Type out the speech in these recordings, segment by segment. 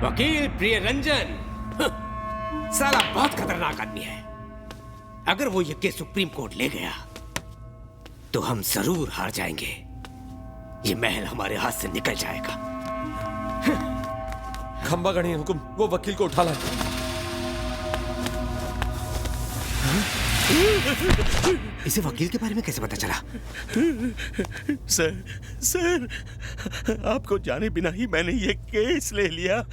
वकील प्रियरंजन साला बहुत खतरनाक आदमी है। अगर वो ये केस सुप्रीम कोर्ट ले गया तो हम जरूर हार जाएंगे। ये महल हमारे हाथ से निकल जाएगा। खंबा गणी हुकुम, वो वकील को उठा लाए। इसे वकील के बारे में कैसे पता चला? सर, आपको जाने बिना ही मैंने ये केस ले लिया।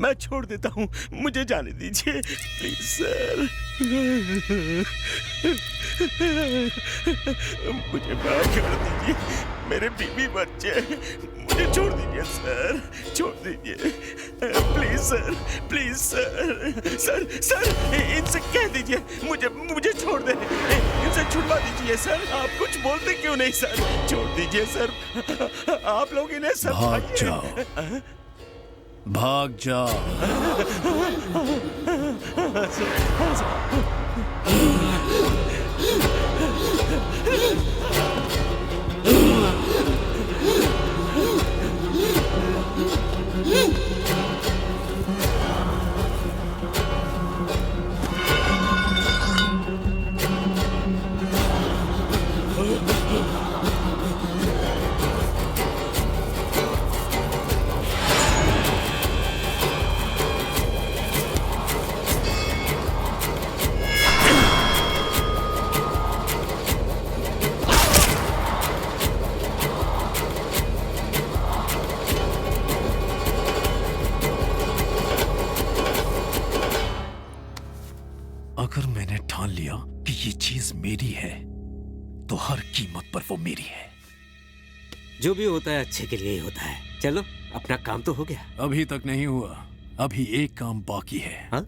मैं छोड़ देता हूँ, मुझे जाने दीजिए प्लीज सर। मुझे माफ कर दीजिए, मेरे बीवी बच्चे, मुझे छोड़ दीजिए सर, छोड़ दीजिए please sir, please sir. Sir इनसे कह दीजिए मुझे छोड़ दे, इनसे छुड़वा दीजिए सर। आप कुछ बोलते क्यों नहीं सर? छोड़ दीजिए सर, आप लोग इन्हें भाग जाओ, भाग जाओ। अगर मैंने ठान लिया कि ये चीज मेरी है तो हर कीमत पर वो मेरी है। जो भी होता है अच्छे के लिए ही होता है। चलो अपना काम तो हो गया। अभी तक नहीं हुआ, अभी एक काम बाकी है। हाँ?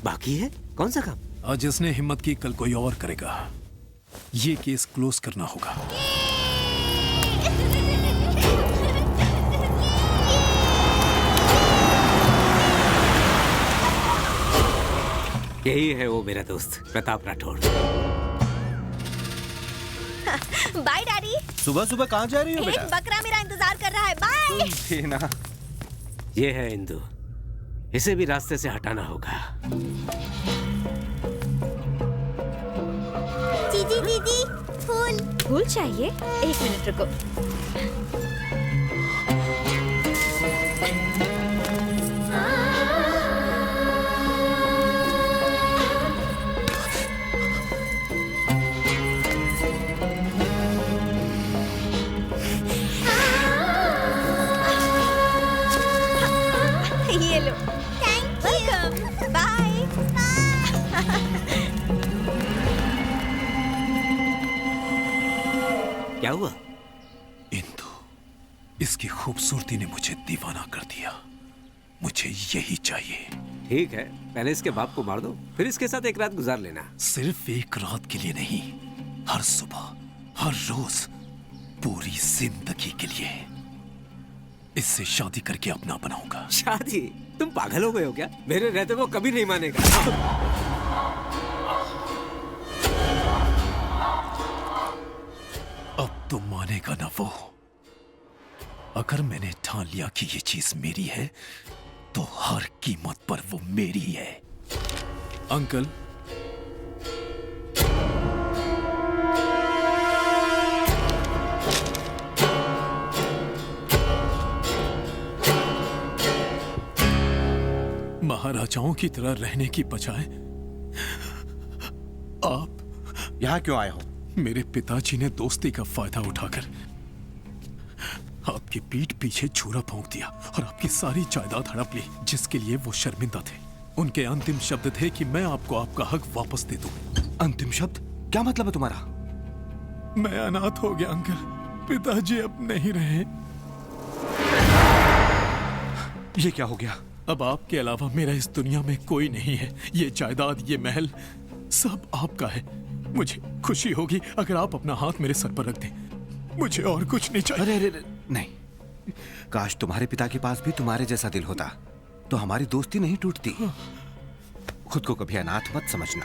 बाकी है? कौन सा काम? आज जिसने हिम्मत की कल कोई और करेगा। ये केस क्लोज करना होगा। यही है वो मेरा दोस्त प्रताप राठौड़। Bye daddy. सुबह सुबह कहाँ जा रही हो बेटा? एक बकरा मेरा इंतजार कर रहा है। बाय। थी ना। ये है इंदु, इसे भी रास्ते से हटाना होगा। दीदी फूल चाहिए? एक मिनट रुको। ये लो। Thank you. बाय। क्या हुआ? इंदु, इसकी खूबसूरती ने मुझे दीवाना कर दिया। मुझे यही चाहिए। ठीक है, पहले इसके बाप को मार दो, फिर इसके साथ एक रात गुजार लेना। सिर्फ एक रात के लिए नहीं, हर सुबह, हर रोज, पूरी जिंदगी के लिए। इससे शादी करके अपना बनाऊंगा। शादी? तुम पागल हो गए हो क्या? मेरे रहते वो कभी नहीं मानेगा। अब तो मानेगा ना वो। अगर मैंने ठान लिया कि ये चीज मेरी है तो हर कीमत पर वो मेरी है। अंकल, महाराजाओं की तरह रहने की बजाय आप यहाँ क्यों आए हो? मेरे पिताजी ने दोस्ती का फायदा उठाकर आपकी पीठ पीछे छुरा भोंक दिया और आपकी सारी जायदाद हड़प ली, जिसके लिए वो शर्मिंदा थे। उनके अंतिम शब्द थे कि मैं आपको आपका हक वापस दे दूं। अंतिम शब्द? क्या मतलब है तुम्हारा? मैं अनाथ हो गया अंकल, पिताजी अब नहीं रहे। ये क्या हो गया? अब आपके अलावा मेरा इस दुनिया में कोई नहीं है। ये जायदाद, ये महल सब आपका है। मुझे खुशी होगी अगर आप अपना हाथ मेरे सर पर रख दें। मुझे और कुछ नहीं चाहिए। अरे नहीं, काश तुम्हारे पिता के पास भी तुम्हारे जैसा दिल होता तो हमारी दोस्ती नहीं टूटती। खुद को कभी अनाथ मत समझना।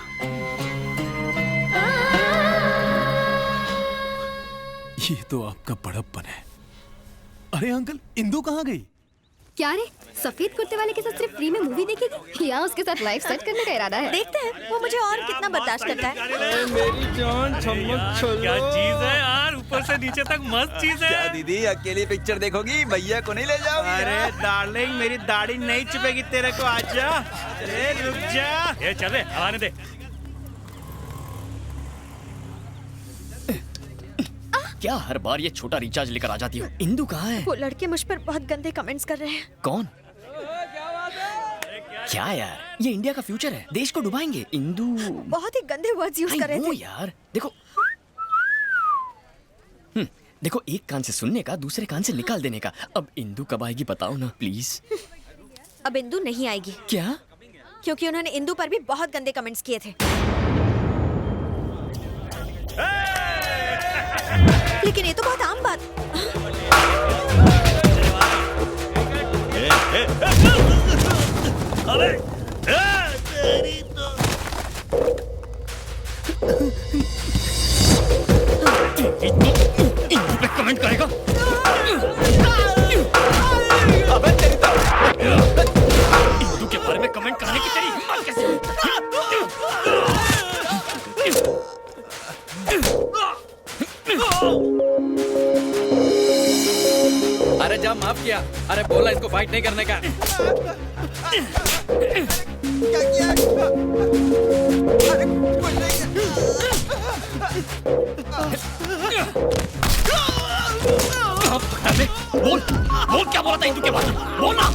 ये तो आपका बड़प्पन है। अरे अंकल, इंदु कहाँ गई? क्या रे, सफेद कुर्ते वाले के साथ सिर्फ फ्री में मूवी देखेगी या उसके साथ लाइफ सेट करने का इरादा है? देखते हैं वो मुझे और कितना बर्दाश्त करता है। मेरी जान चम्मच छोलो। क्या चीज है यार, ऊपर से नीचे तक मस्त चीज है। क्या दीदी अकेली पिक्चर देखोगी, भैया को नहीं ले जाओगी? अरे डार्लिंग, मेरी दाढ़ी नहीं चुपेगी तेरे को, आजा। अरे रुक जा, ये चल रे, आने दे। क्या हर बार ये छोटा रिचार्ज लेकर आ जाती हो? इंदु कहाँ है? वो लड़के मुझ पर बहुत गंदे कमेंट्स कर रहे हैं। कौन? क्या यार, ये इंडिया का फ्यूचर है, देश को डुबाएंगे। इंदु बहुत ही गंदे वर्ड्स यूज कर रहे थे। यार देखो, देखो, एक कान से सुनने का, दूसरे कान से निकाल देने का। अब इंदु कब आएगी बताओ ना प्लीज। अब इंदु नहीं आएगी। क्या? क्योंकि उन्होंने इंदु पर भी बहुत गंदे कमेंट्स किए थे। लेकिन ये तो बहुत आम बात। अरे इंदु पे कमेंट करेगा? अबे तेरी तो इंदु के बारे में कमेंट करने की तेरी हिम्मत कैसे? अरे जा माफ किया। अरे बोला इसको फाइट नहीं करने का। क्या किया? अरे कुछ नहीं। बोल बोल, क्या बोला था इंदु के बारे में? बोल ना।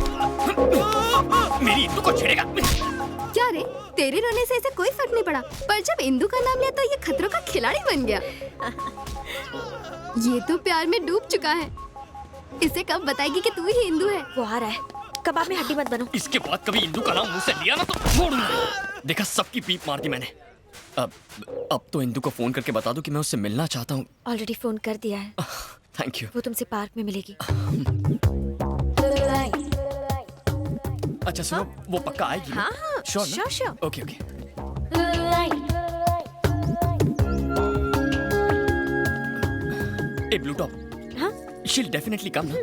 मेरी इंदु को छेड़ेगा? क्या रे, तेरे रोने से इसे कोई फर्क नहीं पड़ा, पर जब इंदु का नाम लिया तो ये खतरों का खिलाड़ी बन गया। ये तो प्यार में डूब चुका है। इसे कब बताएगी कि तू ही इंदु है? वो आ रहा है, कबाब में हड्डी मत बनो। इसके बाद कभी इंदु का नाम मुंह से लिया ना तो छोड़ूंगा। देखा, सबकी पीप मार दी मैंने। अब तो इंदु को फोन करके बता दूं कि मैं उससे मिलना चाहता हूँ। ऑलरेडी फोन कर दिया है। Thank you. वो तुमसे पार्क में मिलेगी। अच्छा सुनो, वो पक्का आएगी? हाँ, sure sure sure. Okay okay. A blue top, हाँ, she'll definitely come ना?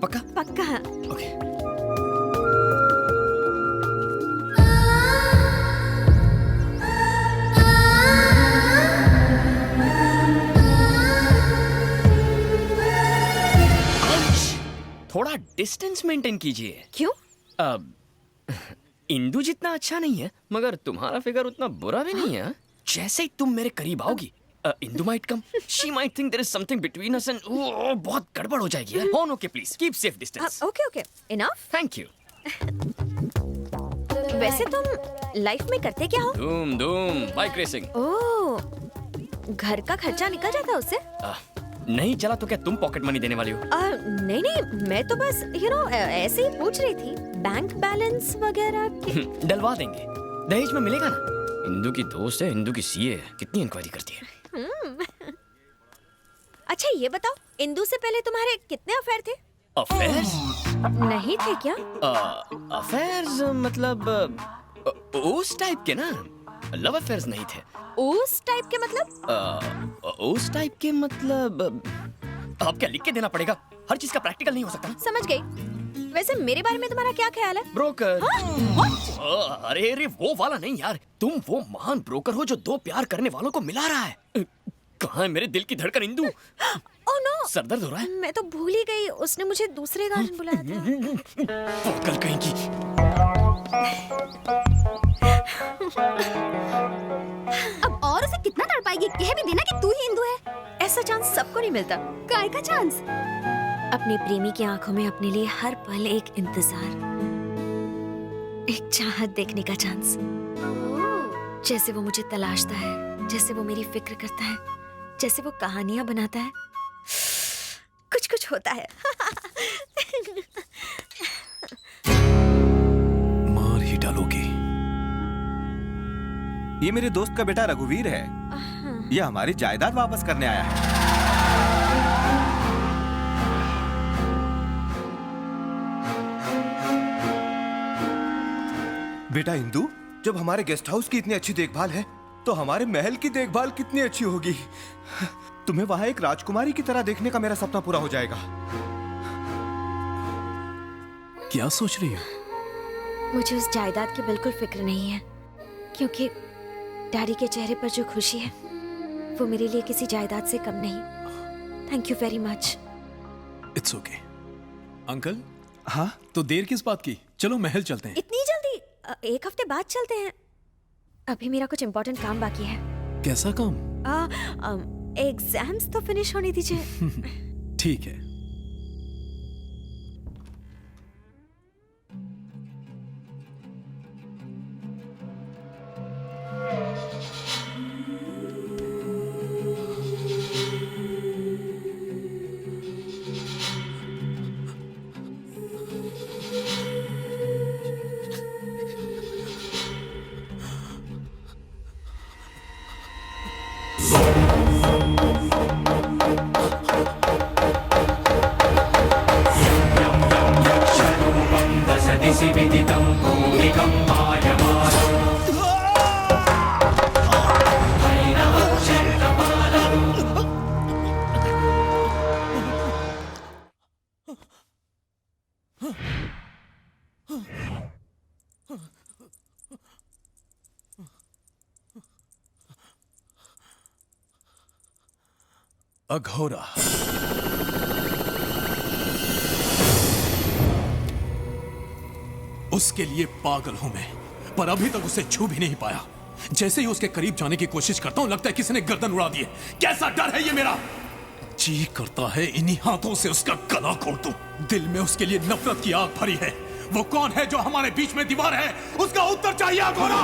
पक्का? पक्का। ओके। थोड़ा डिस्टेंस मेंटेन कीजिए। क्यों? अब इंदु जितना अच्छा नहीं है, मगर तुम्हारा फिगर उतना बुरा भी नहीं है। जैसे ही तुम मेरे करीब आओगी, Indu might come. She might think there is something between us and बहुत गड़बड़ हो जाएगी यार। Oh, okay, please keep safe distance. Okay okay, enough. Thank you. वैसे तुम लाइफ में करते क्या हो? धूम बाइक रेसिंग। ओह, घर का खर्चा निकल जाता है उससे? नहीं चला तो क्या तुम पॉकेट मनी देने वाली हो? नहीं नहीं, मैं तो बस ऐसे ही पूछ रही थी, बैंक बैलेंस वगैरह के। डलवा देंगे, दहेज में मिलेगा ना। इंदु की दोस्त है, इंदु की सीए है, कितनी इंक्वायरी करती है। अच्छा ये बताओ, इंदु से पहले तुम्हारे कितने अफेयर थे? अफेयर्स? नहीं थे क्या? अफेयर्स मतलब उस टाइप के ना, लव अफेयर्स नहीं थे। उस टाइप के मतलब? उस टाइप के मतलब अब क्या लिख के देना पड़ेगा? हर चीज का प्रैक्टिकल नहीं हो सकता। समझ गई। वैसे मेरे बारे में तुम्हारा क्या ख्याल है? ब्रोकर। हाँ? अरे वो वाला नहीं यार, तुम वो महान ब्रोकर हो जो दो प्यार करने वालों को मिला रहा है। कहाँ है मेरे दिल की धड़कन इंदु? ओह नो, सर दर्द हो रहा है। मैं तो भूल ही गई, उसने मुझे दूसरे गार्डन बुलाया था। कल कहीं की। अब और उसे कितना तड़पाएगी? कह भी देना कि तू ही इंदु है। ऐसा चांस सबको नहीं मिलता। काय का चांस? अपने प्रेमी की आंखों में अपने लिए हर पल एक इंतजार, एक चाहत देखने का चांस। जैसे वो मुझे तलाशता है, जैसे वो मेरी फिक्र करता है, जैसे वो कहानियां बनाता है, कुछ कुछ होता है। मार ही डालोगी। ये मेरे दोस्त का बेटा रघुवीर है। ये हमारी जायदाद वापस करने आया है। बेटा इंदु, जब हमारे गेस्ट हाउस की इतनी अच्छी देखभाल है, तो हमारे महल की देखभाल कितनी अच्छी होगी। तुम्हें वहां एक राजकुमारी की तरह देखने का मेरा सपना पूरा हो जाएगा। क्या सोच रही हो? मुझे उस जायदाद की बिल्कुल फिक्र नहीं है, क्योंकि डैडी के चेहरे पर जो खुशी है वो मेरे लिए किसी जायदाद से कम नहीं। Thank you very much. It's okay. Uncle, हाँ? तो देर किस बात की? चलो महल चलते हैं। इतनी जल्दी? एक हफ्ते बाद चलते हैं। अभी मेरा कुछ इम्पोर्टेंट काम बाकी है। कैसा काम? एग्जाम्स तो फिनिश होने दीजिए। ठीक है। अघोरा। उसके लिए पागल हूं मैं, पर अभी तक उसे छू भी नहीं पाया। जैसे ही उसके करीब जाने की कोशिश करता हूं, लगता है किसी ने गर्दन उड़ा दी है। कैसा डर है ये मेरा! जी करता है इन्हीं हाथों से उसका गला घोट दूं। दिल में उसके लिए नफरत की आग भरी है। वो कौन है जो हमारे बीच में दीवार है? उसका उत्तर चाहिए अघोरा।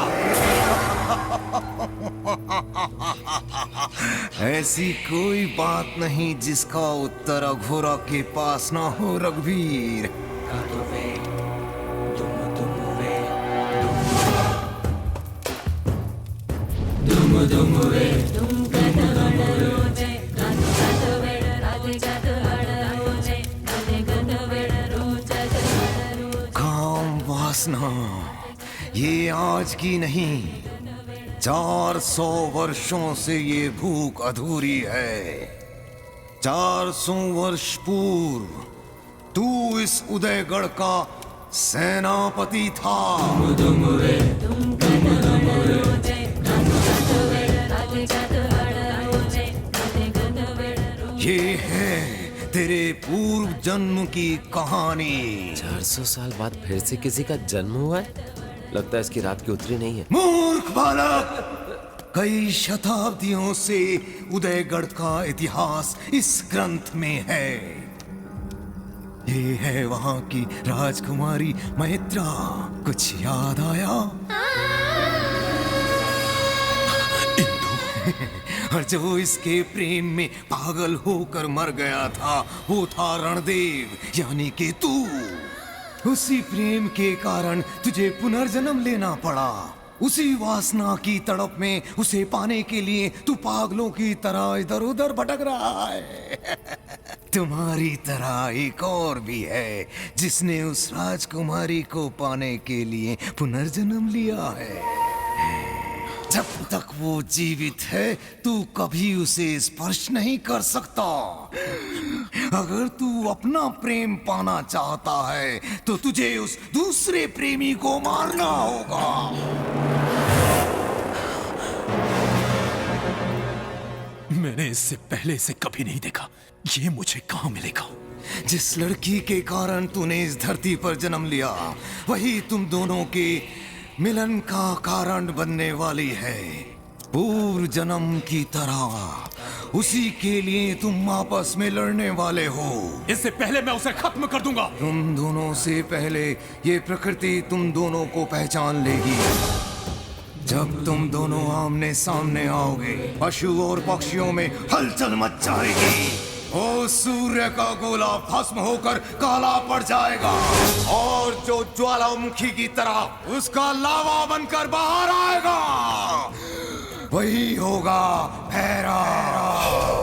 ऐसी कोई बात नहीं जिसका उत्तर अघोरा के पास ना हो, रघुवीर। काम वासना ये आज की नहीं, 400 वर्षों से ये भूख अधूरी है। 400 वर्ष पूर्व तू इस उदयगढ़ का सेनापति था। ये है तेरे पूर्व जन्म की कहानी। 400 साल बाद फिर से किसी का जन्म हुआ है? लगता है इसकी रात की उतरी नहीं है। मूर्ख बालक, कई शताब्दियों से उदयगढ़ का इतिहास इस ग्रंथ में है। ये है वहां की राजकुमारी मैत्रा। कुछ याद आया? और जो इसके प्रेम में पागल होकर मर गया था, वो था रणदेव, यानी कि तू। उसी प्रेम के कारण तुझे पुनर्जन्म लेना पड़ा। उसी वासना की तड़प में उसे पाने के लिए तू पागलों की तरह इधर उधर भटक रहा है। तुम्हारी तरह एक और भी है जिसने उस राजकुमारी को पाने के लिए पुनर्जन्म लिया है। जब तक वो जीवित है तू कभी उसे स्पर्श नहीं कर सकता। अगर तू अपना प्रेम पाना चाहता है तो तुझे उस दूसरे प्रेमी को मारना होगा। मैंने इससे पहले इसे कभी नहीं देखा। ये मुझे कहाँ मिलेगा? जिस लड़की के कारण तूने इस धरती पर जन्म लिया, वही तुम दोनों के मिलन का कारण बनने वाली है। पूर्व जन्म की तरह उसी के लिए तुम आपस में लड़ने वाले हो। इससे पहले मैं उसे खत्म कर दूंगा। तुम दोनों से पहले ये प्रकृति तुम दोनों को पहचान लेगी। जब तुम दोनों आमने सामने आओगे, पशु और पक्षियों में हलचल मच जाएगी। ओ सूर्य का गोला भस्म होकर काला पड़ जाएगा और जो ज्वालामुखी की तरह उसका लावा बनकर बाहर आएगा, वही होगा भैरव।